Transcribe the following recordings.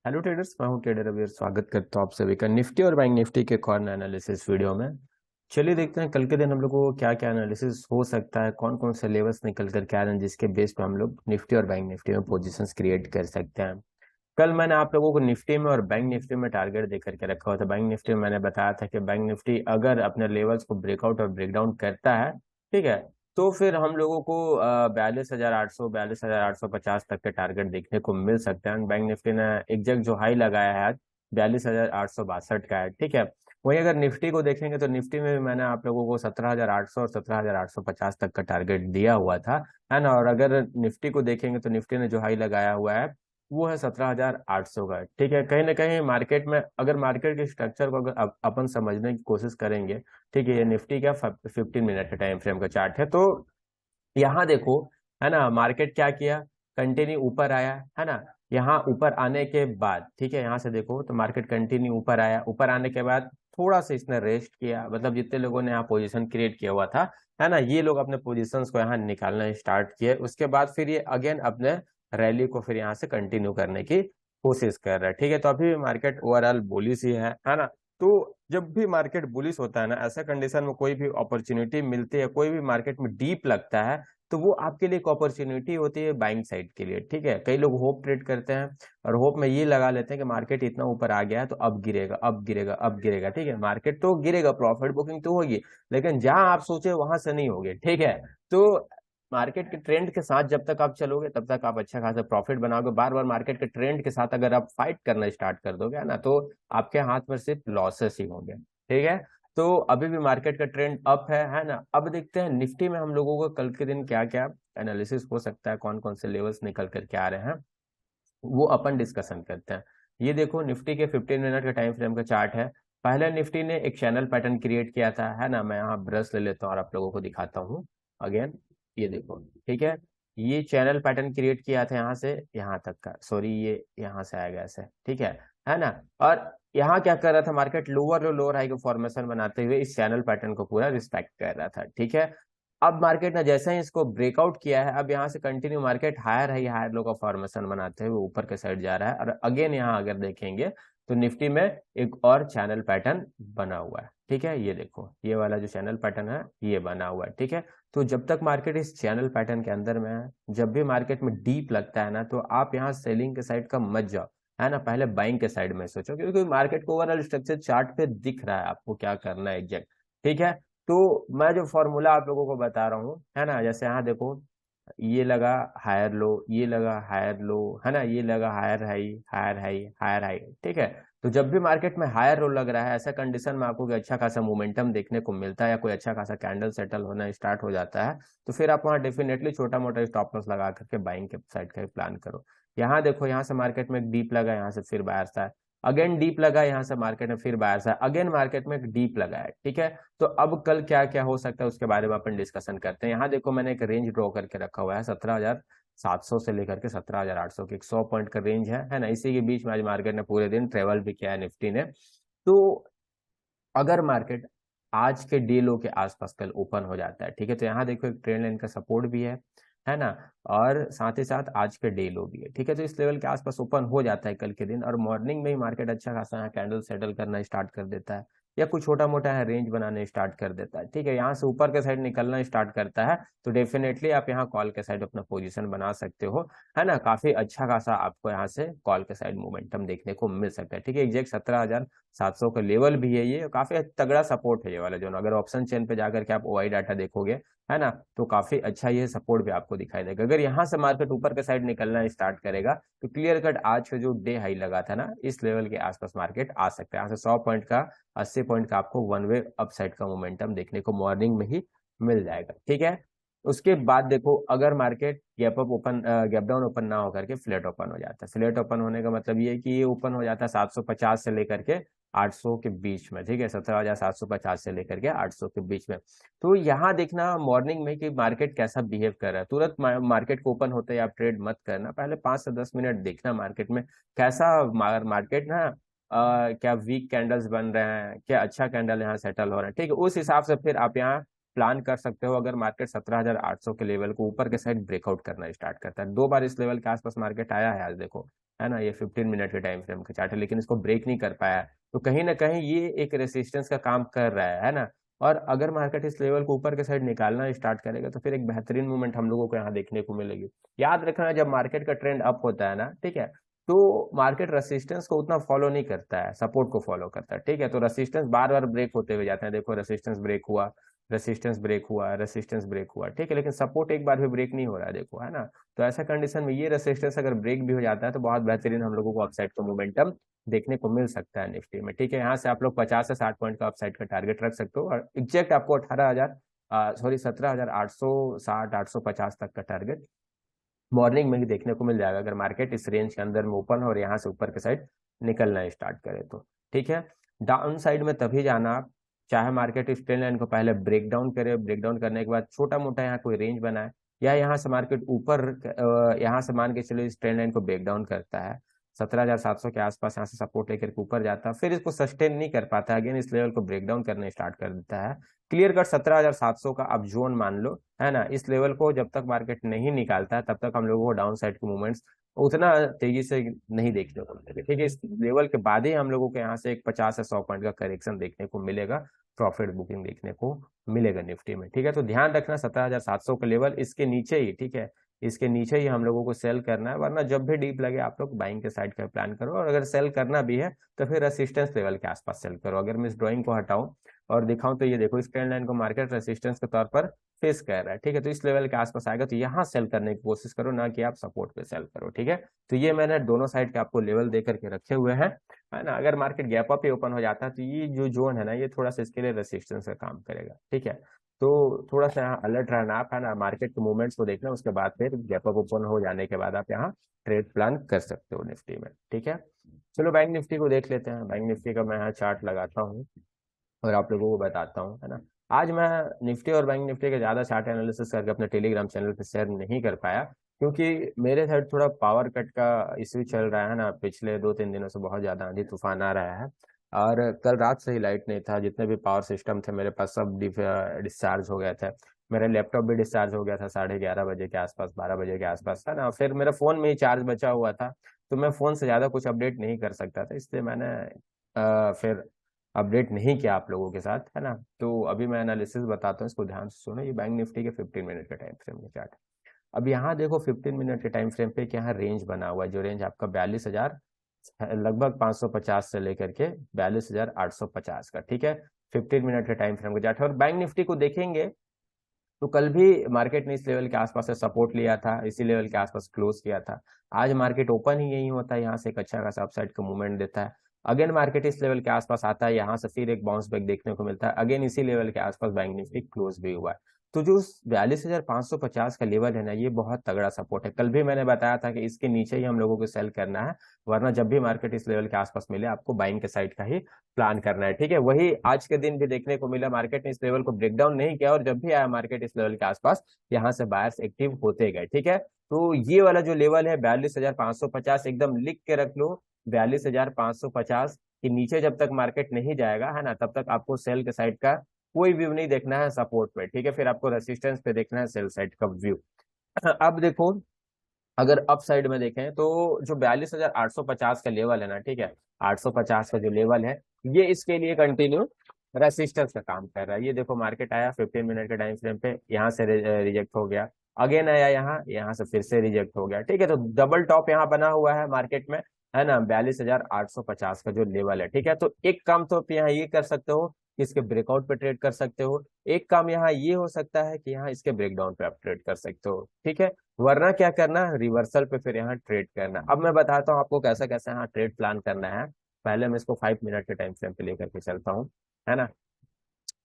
Hello traders, मैं हूं trader अभी स्वागत करता हूं आप सभी का निफ्टी और बैंक निफ्टी के कॉर्नर एनालिसिस वीडियो में। चलिए देखते हैं कल के दिन हम लोग को क्या क्या एनालिसिस हो सकता है, कौन कौन से लेवल्स निकल कर के आ रहे हैं जिसके बेस पे हम लोग निफ्टी और बैंक निफ्टी में पोजीशंस क्रिएट कर सकते हैं। कल मैंने आप लोगों को निफ्टी में और बैंक निफ्टी में टारगेट दे करके रखा हुआ था। बैंक निफ्टी में मैंने बताया था कि बैंक निफ्टी अगर अपने लेवल्स को ब्रेकआउट और ब्रेकडाउन करता है, ठीक है, तो फिर हम लोगों को 42,800 42,850 तक के टारगेट देखने को मिल सकते हैं। बैंक निफ्टी ने एग्जैक्ट जो हाई लगाया है आज 42,862 का है, ठीक है। वहीं अगर निफ्टी को देखेंगे तो निफ्टी में भी मैंने आप लोगों को 17,800 और 17,850 तक का टारगेट दिया हुआ था, है ना। और अगर निफ्टी को देखेंगे तो निफ्टी ने जो हाई लगाया हुआ है वो है 17,800 का, ठीक है। कहीं ना कहीं मार्केट में अगर मार्केट के स्ट्रक्चर को अगर अपन समझने की कोशिश करेंगे, ठीक है, ये निफ्टी का 15 मिनट के टाइम फ्रेम का चार्ट है, तो यहाँ देखो, है ना, मार्केट क्या किया, कंटिन्यू ऊपर आया, है ना। यहाँ ऊपर आने के बाद, ठीक है, यहाँ से देखो तो मार्केट कंटिन्यू ऊपर आया, ऊपर आने के बाद थोड़ा सा इसने रेस्ट किया, मतलब जितने लोगों ने यहाँ पोजीशन क्रिएट किया हुआ था, है ना, ये लोग अपने पोजीशंस को यहाँ निकालना स्टार्ट किए। उसके बाद फिर ये अगेन अपने रैली को फिर यहाँ से कंटिन्यू करने की कोशिश कर रहा है, ठीक है। तो अभी मार्केट ओवरऑल बुलिश ही है ना। तो जब भी मार्केट बुलिश होता है ना, ऐसा कंडीशन में कोई भी अपॉर्चुनिटी मिलती है, कोई भी मार्केट में डीप लगता है, तो वो आपके लिए एक अपॉर्चुनिटी होती है बाइंग साइड के लिए, ठीक है। कई लोग होप ट्रेड करते हैं और होप में ये लगा लेते हैं कि मार्केट इतना ऊपर आ गया है तो अब गिरेगा, अब गिरेगा, अब गिरेगा, ठीक है। मार्केट तो गिरेगा, प्रॉफिट बुकिंग तो होगी, लेकिन जहां आप सोचे वहां से नहीं होगी, ठीक है। तो मार्केट के ट्रेंड के साथ जब तक आप चलोगे तब तक आप अच्छा खासा प्रॉफिट बनाओगे। बार बार मार्केट के ट्रेंड के साथ अगर आप फाइट करना स्टार्ट कर दोगे ना, तो आपके हाथ में सिर्फ लॉसेस ही होंगे, ठीक है। तो अभी भी मार्केट का ट्रेंड अप है ना। अब देखते हैं निफ्टी में हम लोगों को कल के दिन क्या क्या एनालिसिस हो सकता है, कौन कौन से लेवल्स निकल करके आ रहे हैं, वो अपन डिस्कशन करते हैं। ये देखो निफ्टी के 15 मिनट का टाइम फ्रेम का चार्ट है। पहले निफ्टी ने एक चैनल पैटर्न क्रिएट किया था, है ना। मैं यहाँ ब्रश ले लेता हूँ और आप लोगों को दिखाता हूँ अगेन। ये देखो, ठीक है, ये चैनल पैटर्न क्रिएट किया था यहाँ से यहाँ तक का, सॉरी ये यहाँ से आएगा ऐसे, ठीक है ना। और यहाँ क्या कर रहा था मार्केट, लोअर लो लोअर हाई को फॉर्मेशन बनाते हुए इस चैनल पैटर्न को पूरा रिस्पेक्ट कर रहा था, ठीक है। अब मार्केट ने जैसे ही इसको ब्रेकआउट किया है, अब यहाँ से continue market higher high higher low का फॉर्मेशन बनाते हुए ऊपर के साइड जा रहा है। और अगेन यहाँ अगर देखेंगे तो निफ्टी में एक और चैनल पैटर्न बना हुआ है, ठीक है। ये देखो, ये वाला जो चैनल पैटर्न है ये बना हुआ है, ठीक है। तो जब तक मार्केट इस चैनल पैटर्न के अंदर में है, जब भी मार्केट में डीप लगता है ना, तो आप यहाँ सेलिंग के साइड का मत जाओ, है ना। पहले बाइंग के साइड में सोचो, क्योंकि मार्केट को ओवरऑल स्ट्रक्चर चार्ट पे दिख रहा है आपको क्या करना है एग्जैक्ट, ठीक है। तो मैं जो फॉर्मूला आप लोगों को बता रहा हूँ, है ना, जैसे यहाँ देखो, ये लगा हायर लो, ये लगा हायर लो, है ना, ये लगा higher high higher high higher high, ठीक है। तो जब भी मार्केट में हायर लो लग रहा है, ऐसा कंडीशन में आपको कोई अच्छा खासा मोमेंटम देखने को मिलता है या कोई अच्छा खासा कैंडल सेटल होना स्टार्ट हो जाता है, तो फिर आप वहाँ डेफिनेटली छोटा मोटा स्टॉप लॉस लगा करके बाइंग के साइड का प्लान करो। यहाँ देखो, यहाँ से मार्केट में एक डीप लगा, यहाँ से फिर बायर्स था, अगेन डीप लगा, यहाँ से मार्केट में फिर बायर्स है, अगेन मार्केट में एक डीप लगा है, ठीक है। तो अब कल क्या क्या हो सकता है उसके बारे में अपन डिस्कशन करते हैं। यहाँ देखो, मैंने एक रेंज ड्रॉ करके रखा हुआ है 17,700 से लेकर के 17,800 की, 100 पॉइंट का रेंज है ना। इसी के बीच में आज मार्केट ने पूरे दिन ट्रेवल भी किया है निफ्टी ने। तो अगर मार्केट आज के डे लो के आसपास कल ओपन हो जाता है, ठीक है, तो यहाँ देखो एक ट्रेंड लाइन का सपोर्ट भी है ना। और साथ ही साथ आज के डे लो भी है, ठीक है। तो इस लेवल के आसपास ओपन हो जाता है कल के दिन, और मॉर्निंग में ही मार्केट अच्छा खासा यहाँ कैंडल सेटल करना स्टार्ट कर देता है, या कुछ छोटा मोटा है रेंज बनाने स्टार्ट कर देता है, ठीक है। यहाँ से ऊपर के साइड निकलना स्टार्ट करता है, तो डेफिनेटली आप यहाँ कॉल के साइड अपना पोजीशन बना सकते हो, है ना। काफी अच्छा खासा आपको यहाँ से कॉल के साइड मोमेंटम देखने को मिल सकता है, ठीक है। एग्जैक्ट 17,700 का लेवल भी है, ये काफी तगड़ा सपोर्ट है ये वाला जो ना। अगर ऑप्शन चेन पे जाकर के आप ओआई डाटा देखोगे, है ना, तो काफी अच्छा ये सपोर्ट भी आपको दिखाई देगा। अगर यहाँ से मार्केट ऊपर के साइड निकलना स्टार्ट करेगा, तो क्लियर कट आज का जो डे हाई लगा था ना, इस लेवल के आसपास मार्केट आ सकता है। यहाँ से 100 पॉइंट का 80 पॉइंट का आपको वन वे अपसाइड का मोमेंटम देखने को मॉर्निंग में ही मिल जाएगा, ठीक है। उसके बाद देखो, अगर market gap up open gap down open ना होकर के फ्लैट ओपन हो जाता है, फ्लैट ओपन होने का मतलब ये है कि ये ओपन हो जाता है 750 से लेकर के 800 के बीच में, ठीक है, 17,750 से लेकर के 800 के बीच में। तो यहाँ देखना मॉर्निंग में कि मार्केट कैसा बिहेव कर रहा है। तुरंत मार्केट को ओपन होते ही आप ट्रेड मत करना, पहले 5 से 10 मिनट देखना मार्केट में कैसा मार्केट ना, क्या वीक कैंडल्स बन रहे हैं, क्या अच्छा कैंडल यहाँ सेटल हो रहा है, ठीक है। उस हिसाब से फिर आप यहाँ प्लान कर सकते हो। अगर मार्केट 17,800 के लेवल को ऊपर के साइड ब्रेकआउट करना स्टार्ट करता है, 2 बार इस लेवल के आसपास मार्केट आया है आज देखो, है ना, ये 15 मिनट के टाइम फ्रेम का चार्ट है, लेकिन इसको ब्रेक नहीं कर पाया। तो कहीं ना कहीं ये एक रेसिस्टेंस का काम कर रहा है ना। और अगर मार्केट इस लेवल को ऊपर के साइड निकालना स्टार्ट करेगा तो फिर एक बेहतरीन मूवमेंट हम लोगों को यहाँ देखने को मिलेगी। याद रखना, जब मार्केट का ट्रेंड अप होता है ना, ठीक है, तो मार्केट रेसिस्टेंस को उतना फॉलो नहीं करता है, सपोर्ट को फॉलो करता है, ठीक है। तो रेसिस्टेंस बार बार ब्रेक होते हुए जाते हैं, देखो रेसिस्टेंस ब्रेक हुआ, रेसिस्टेंस ब्रेक हुआ, रेसिस्टेंस ब्रेक हुआ, ठीक है, लेकिन सपोर्ट एक बार भी ब्रेक नहीं हो रहा है, देखो, है ना। तो ऐसा कंडीशन में ये रेसिस्टेंस अगर ब्रेक भी हो जाता है तो बहुत बेहतरीन हम लोगों को अपसाइड का मोमेंटम देखने को मिल सकता है निफ्टी में, ठीक है। यहाँ से आप लोग 50 से 60 पॉइंट का अपसाइड का टारगेट रख सकते हो, और एग्जैक्ट आपको 17,860 850 तक का टारगेट मॉर्निंग में ही देखने को मिल जाएगा, अगर मार्केट इस रेंज के अंदर में ओपन और यहाँ से ऊपर के साइड निकलना स्टार्ट करे तो, ठीक है। डाउन साइड में तभी जाना आप, चाहे मार्केट इस ट्रेंड लाइन को पहले ब्रेक डाउन करे, ब्रेक डाउन करने के बाद छोटा मोटा यहाँ कोई रेंज बनाए, या यहाँ से मार्केट ऊपर यहाँ से मान के चलो इस ट्रेंड लाइन को ब्रेक डाउन करता है, 17,700 के आसपास यहाँ से सपोर्ट लेकर के ऊपर जाता है, फिर इसको सस्टेन नहीं कर पाता, अगेन इस लेवल को ब्रेक डाउन करने स्टार्ट कर देता है, क्लियर कट 17,700 का आप जोन मान लो, है ना। इस लेवल को जब तक मार्केट नहीं निकालता है तब तक हम लोगों को डाउन साइड के मूवमेंट्स उतना तेजी से नहीं देखने को मिलेगा, ठीक है। इस लेवल के बाद ही हम लोगों को यहाँ से एक 50 से 100 पॉइंट का करेक्शन देखने को मिलेगा, प्रॉफिट बुकिंग देखने को मिलेगा निफ्टी में, ठीक है। तो ध्यान रखना 17,700 का लेवल, इसके नीचे ही, ठीक है, इसके नीचे ही हम लोगों को सेल करना है, वरना जब भी डीप लगे आप लोग बाइंग के साइड का प्लान करो, और अगर सेल करना भी है तो फिर रेसिस्टेंस लेवल के आसपास सेल करो। अगर मैं इस ड्राइंग को हटाऊं और दिखाऊं तो ये देखो, इस ट्रेंड लाइन को मार्केट रेसिस्टेंस के तौर पर फेस कर रहा है, ठीक है। तो इस लेवल के आसपास आएगा तो यहाँ सेल करने की कोशिश करो, ना कि आप सपोर्ट पे सेल करो, ठीक है। तो ये मैंने दोनों साइड के आपको लेवल दे करके रखे हुए हैं, है ना। अगर मार्केट गैप अप ही ओपन हो जाता है तो ये जो जोन है ना, ये थोड़ा सा इसके लिए रेसिस्टेंस का काम करेगा, ठीक है। तो थोड़ा सा यहाँ अलर्ट रहना आप, है ना, मार्केट के मूवमेंट्स को देखना, उसके बाद फिर गैप अप ओपन हो जाने के बाद आप यहाँ ट्रेड प्लान कर सकते हो निफ्टी में, ठीक है। चलो बैंक निफ्टी को देख लेते हैं। बैंक निफ्टी का मैं यहाँ चार्ट लगाता हूँ और आप लोगों को बताता हूँ, है ना। आज मैं निफ्टी और बैंक निफ्टी के ज्यादा चार्ट एनालिसिस करके अपने टेलीग्राम चैनल पे शेयर नहीं कर पाया, क्योंकि मेरे साइड थोड़ा पावर कट का इश्यू चल रहा है ना, पिछले 2-3 दिनों से बहुत ज्यादा आंधी तूफान आ रहा है, और कल रात से ही लाइट नहीं था, जितने भी पावर सिस्टम थे मेरे पास सब डिस्चार्ज हो गए थे। मेरा लैपटॉप भी डिस्चार्ज हो गया था 11:30 बजे के आसपास, 12 बजे के आसपास, है ना। फिर मेरा फोन में ही चार्ज बचा हुआ था, तो मैं फोन से ज्यादा कुछ अपडेट नहीं कर सकता था, इसलिए मैंने फिर अपडेट नहीं किया आप लोगों के साथ, है ना। तो अभी मैं एनालिसिस बताता हूँ, इसको ध्यान से सुनो। ये बैंक निफ्टी के 15 मिनट के टाइम फ्रेम में चार्ट। अब यहाँ देखो 15 मिनट के टाइम फ्रेम पे कि यहाँ रेंज बना हुआ है, जो रेंज आपका 42,000 लगभग 550 से लेकर के 42,850 का, ठीक है। 15 मिनट के टाइम फ्रेम का चार्ट है। और बैंक निफ्टी को देखेंगे तो कल भी मार्केट ने इस लेवल के आसपास से सपोर्ट लिया था, इसी लेवल के आसपास क्लोज किया था। आज मार्केट ओपन ही यही होता है, यहाँ से एक अच्छा खासा अपसाइड का मूवमेंट देता है, अगेन मार्केट इस लेवल के आसपास आता है, यहाँ से फिर एक बाउंस बैक देखने को मिलता है, अगेन इसी लेवल के आसपास बैंक निफ्टी क्लोज भी हुआ है। तो जो 42,550 का लेवल है ना, ये बहुत तगड़ा सपोर्ट है। कल भी मैंने बताया था कि इसके नीचे ही हम लोगों को सेल करना है, वरना जब भी मार्केट इस लेवल के आसपास मिले आपको बाइंग के साइड का ही प्लान करना है, ठीक है। वही आज के दिन भी देखने को मिला, मार्केट ने इस लेवल को ब्रेक डाउन नहीं किया, और जब भी आया मार्केट इस लेवल के आसपास, यहाँ से बायर्स एक्टिव होते गए, ठीक है। तो ये वाला जो लेवल है 42,550, एकदम लिख के रख लो, 42,550 के नीचे जब तक मार्केट नहीं जाएगा, है ना, तब तक आपको सेल के साइड का कोई व्यू नहीं देखना है सपोर्ट पे, ठीक है। फिर आपको रेसिस्टेंस पे देखना है सेल साइड का व्यू। अब देखो, अगर अप साइड में देखें तो जो 42,850 का लेवल है ना, ठीक है, 850 का जो लेवल है, ये इसके लिए कंटिन्यू रेसिस्टेंस का काम कर रहा है। ये देखो मार्केट आया 15 मिनट के टाइम फ्रेम पे, यहाँ से रिजेक्ट हो गया, अगेन आया यहाँ, यहाँ से फिर से रिजेक्ट हो गया, ठीक है। तो डबल टॉप यहाँ बना हुआ है मार्केट में, है ना, 42,850 का जो लेवल है, ठीक है। तो एक काम तो आप यहाँ ये कर सकते हो कि इसके ब्रेकआउट पे ट्रेड कर सकते हो, एक काम यहाँ ये हो सकता है कि यहाँ इसके ब्रेकडाउन पे आप ट्रेड कर सकते हो, ठीक है। वरना क्या करना, रिवर्सल पे फिर यहाँ ट्रेड करना। अब मैं बताता हूँ आपको कैसा कैसा यहाँ ट्रेड प्लान करना है। पहले मैं इसको 5 मिनट के टाइम फ्रेम पे लेकर के चलता हूँ, है ना,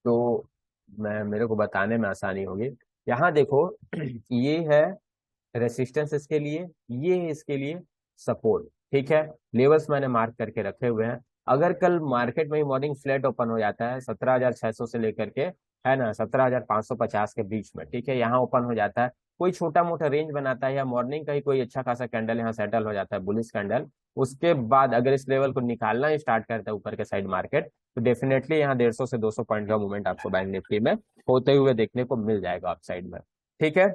तो मैं मेरे को बताने में आसानी होगी। यहाँ देखो ये है रेसिस्टेंस इसके लिए, ये है इसके लिए सपोर्ट, ठीक है। लेवल्स मैंने मार्क करके रखे हुए हैं। अगर कल मार्केट में मॉर्निंग फ्लैट ओपन हो जाता है 17,600 से लेकर के, है ना, 17,550 के बीच में, ठीक है, यहाँ ओपन हो जाता है, कोई छोटा मोटा रेंज बनाता है, या मॉर्निंग का ही कोई अच्छा खासा कैंडल यहाँ सेटल हो जाता है, बुलिश कैंडल, उसके बाद अगर इस लेवल को निकालना स्टार्ट करता है ऊपर के साइड मार्केट, तो डेफिनेटली यहाँ 150 से 200 पॉइंट का मूवमेंट आपको बैंक निफ्टी में होते हुए देखने को मिल जाएगा अपसाइड में, ठीक है।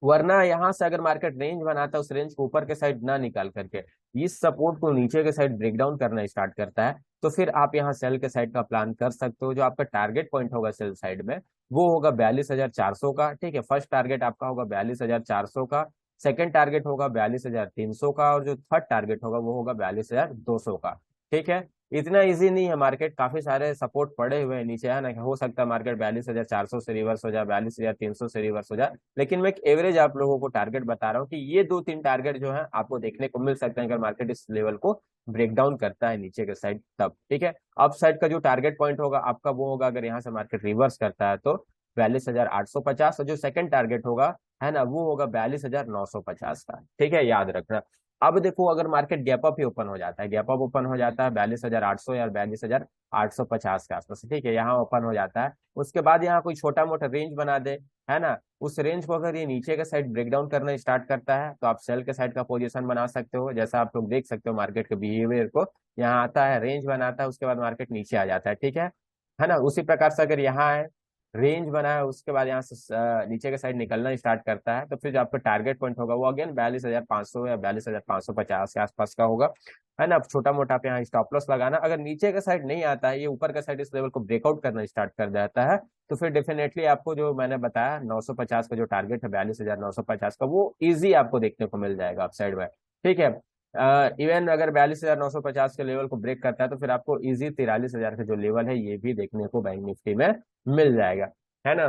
वरना यहाँ से अगर मार्केट रेंज बनाता है, उस रेंज को ऊपर के साइड ना निकाल करके इस सपोर्ट को नीचे के साइड ब्रेक डाउन करना स्टार्ट करता है, तो फिर आप यहाँ सेल के साइड का प्लान कर सकते हो। जो आपका टारगेट पॉइंट होगा सेल साइड में वो होगा 42,400 का। ठीक है, फर्स्ट टारगेट आपका होगा 42,400 का, सेकंड टारगेट होगा 42,300 का, और जो थर्ड टारगेट होगा वो होगा 42,200 का। ठीक है, इतना इजी नहीं है, मार्केट काफी सारे सपोर्ट पड़े हुए हैं नीचे, है ना। हो सकता है मार्केट 42,400 से रिवर्स हो जाए, 42,300 से रिवर्स हो जाए, लेकिन मैं एक एवरेज आप लोगों को टारगेट बता रहा हूँ कि ये दो तीन टारगेट जो है आपको देखने को मिल सकते हैं अगर मार्केट इस लेवल को ब्रेक डाउन करता है नीचे के साइड तब। ठीक है, अप साइड का जो टारगेट पॉइंट होगा आपका वो होगा, अगर यहाँ से मार्केट रिवर्स करता है तो 42,850, और जो सेकंड टारगेट होगा, है ना, वो होगा 42,950 का। ठीक है, याद रखना। अब देखो, अगर मार्केट गैप अप ही ओपन हो जाता है, गैप अप ओपन हो जाता है 42,800 या 42,850 के आसपास, ठीक है, यहाँ ओपन हो जाता है, उसके बाद यहाँ कोई छोटा मोटा रेंज बना दे, है ना, उस रेंज को अगर ये नीचे के साइड ब्रेक डाउन करना स्टार्ट करता है तो आप सेल के साइड का पोजीशन बना सकते हो। जैसा आप लोग देख सकते हो मार्केट के बिहेवियर को, यहाँ आता है, रेंज बनाता है, उसके बाद मार्केट नीचे आ जाता है। ठीक है ना। उसी प्रकार से अगर यहाँ है, रेंज बना है, उसके बाद यहाँ से नीचे के साइड निकलना स्टार्ट करता है, तो फिर जो आपका टारगेट पॉइंट होगा वो अगेन 42,500 या 42,550 के आसपास का होगा, है ना। छोटा मोटा आप यहाँ स्टॉप लॉस लगाना। अगर नीचे का साइड नहीं आता है, ये ऊपर का साइड इस लेवल को ब्रेकआउट करना स्टार्ट कर देता है, तो फिर डेफिनेटली आपको जो मैंने बताया 950 का जो टारगेट है 42,950 का, वो इजी आपको देखने को मिल जाएगा अपसाइड में। ठीक है, इवन अगर 42,950 के लेवल को ब्रेक करता है तो फिर आपको इजी 43,000 का जो लेवल है ये भी देखने को बैंक निफ्टी में मिल जाएगा, है ना।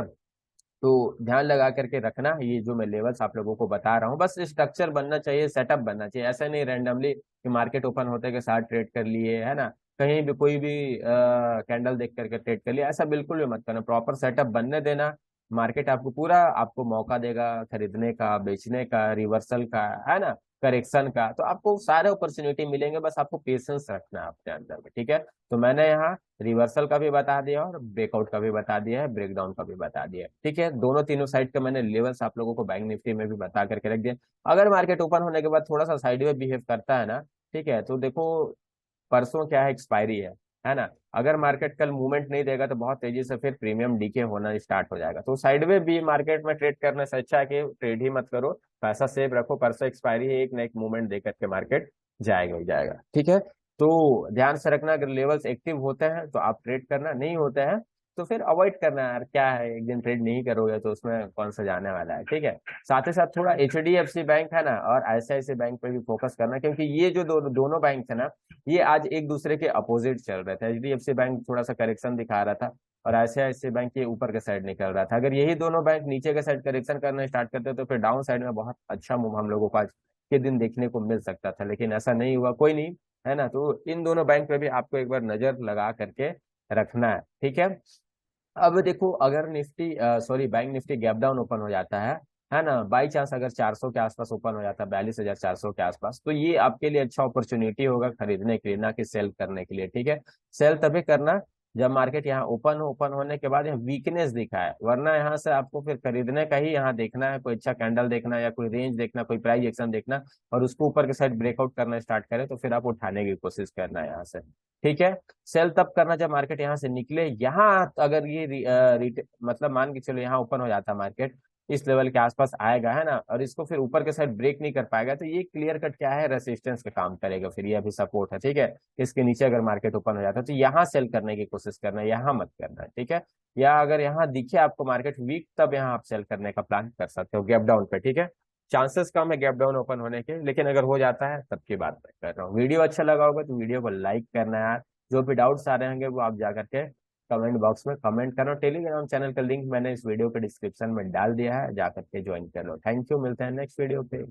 तो ध्यान लगा करके रखना, ये जो मैं लेवल्स आप लोगों को बता रहा हूँ, बस स्ट्रक्चर बनना चाहिए, सेटअप बनना चाहिए। ऐसा नहीं रैंडमली कि मार्केट ओपन होते के साथ ट्रेड कर लिए, है ना, कहीं भी कोई भी कैंडल देख करके ट्रेड कर लिया, ऐसा बिल्कुल भी मत करना। प्रॉपर सेटअप बनने देना, मार्केट आपको पूरा आपको मौका देगा खरीदने का, बेचने का, रिवर्सल का, है ना, करेक्शन का, तो आपको सारे अपॉर्चुनिटी मिलेंगे, बस आपको पेशेंस रखना है अपने अंदर में। ठीक है, तो मैंने यहाँ रिवर्सल का भी बता दिया और ब्रेकआउट का भी बता दिया है, ब्रेकडाउन का भी बता दिया है। ठीक है, दोनों तीनों साइड का मैंने लेवल्स आप लोगों को बैंक निफ्टी में भी बता करके रख दिया। अगर मार्केट ओपन होने के बाद थोड़ा सा साइडवे बिहेव करता है ना, ठीक है, तो देखो परसों क्या है, एक्सपायरी है ना। अगर मार्केट कल मूवमेंट नहीं देगा तो बहुत तेजी से फिर प्रीमियम डीके होना स्टार्ट हो जाएगा। तो साइडवे भी मार्केट में ट्रेड करने से अच्छा है कि ट्रेड ही मत करो, पैसा सेव रखो, परसों एक्सपायरी है, एक ना एक मूवमेंट दे करके मार्केट जाएगा ही जाएगा। ठीक है, तो ध्यान से रखना, अगर लेवल्स एक्टिव होते हैं तो आप ट्रेड करना, नहीं होते हैं तो फिर अवॉइड करना यार, क्या है, एक दिन ट्रेड नहीं करोगे तो उसमें कौन सा जाने वाला है। ठीक है, साथ ही साथ थोड़ा HDFC बैंक है ना और ICICI बैंक पे भी फोकस करना, क्योंकि ये जो दोनों बैंक है ना, ये आज एक दूसरे के अपोजिट चल रहे थे। HDFC बैंक थोड़ा सा करेक्शन दिखा रहा था और ICICI बैंक ये ऊपर के साइड निकल रहा था। अगर यही दोनों बैंक नीचे के साइड करेक्शन करना स्टार्ट करते तो फिर डाउन साइड में बहुत अच्छा मूव हम लोगों को आज के दिन देखने को मिल सकता था, लेकिन ऐसा नहीं हुआ। कोई नहीं, है ना। तो इन दोनों बैंक पे भी आपको एक बार नजर लगा करके रखना है। ठीक है, अब देखो, अगर Nifty sorry bank Nifty gap down open हो जाता है ना, बाई चांस अगर 400 के आसपास ओपन हो जाता है, 42,400 के आसपास, तो ये आपके लिए अच्छा अपॉर्चुनिटी होगा खरीदने के लिए, ना कि सेल करने के लिए। ठीक है, सेल तभी करना जब मार्केट यहाँ ओपन हो, ओपन होने के बाद यहाँ वीकनेस दिखा है, वरना यहाँ से आपको फिर खरीदने का ही यहाँ देखना है, कोई अच्छा कैंडल देखना या कोई रेंज देखना, कोई प्राइस एक्शन देखना, और उसको ऊपर के साइड ब्रेकआउट करना स्टार्ट करे तो फिर आप उठाने की कोशिश करना है यहाँ से। ठीक है, सेल तब करना जब मार्केट यहाँ से निकले, यहाँ अगर ये मतलब मान के चलो यहाँ ओपन हो जाता मार्केट, इस लेवल के आसपास आएगा, है ना, और इसको फिर ऊपर के साइड ब्रेक नहीं कर पाएगा, तो ये क्लियर कट क्या है, रेसिस्टेंस का काम करेगा, फिर ये अभी सपोर्ट है। ठीक है, इसके नीचे अगर मार्केट ओपन हो जाता है तो यहाँ सेल करने की कोशिश करना है, यहाँ मत करना है। ठीक है, या अगर यहाँ दिखे आपको मार्केट वीक, तब यहाँ आप सेल करने का प्लान कर सकते हो गैप डाउन पे। ठीक है, चांसेस कम है गैप डाउन ओपन होने के, लेकिन अगर हो जाता है तब की बात मैं कर रहा हूँ। वीडियो अच्छा लगा होगा तो वीडियो को लाइक करना यार, जो भी डाउट्स आ रहे होंगे वो आप जा करके कमेंट बॉक्स में कमेंट करो। टेलीग्राम चैनल का लिंक मैंने इस वीडियो के डिस्क्रिप्शन में डाल दिया है, जा करके ज्वाइन कर लो। थैंक यू, मिलते हैं नेक्स्ट वीडियो पे।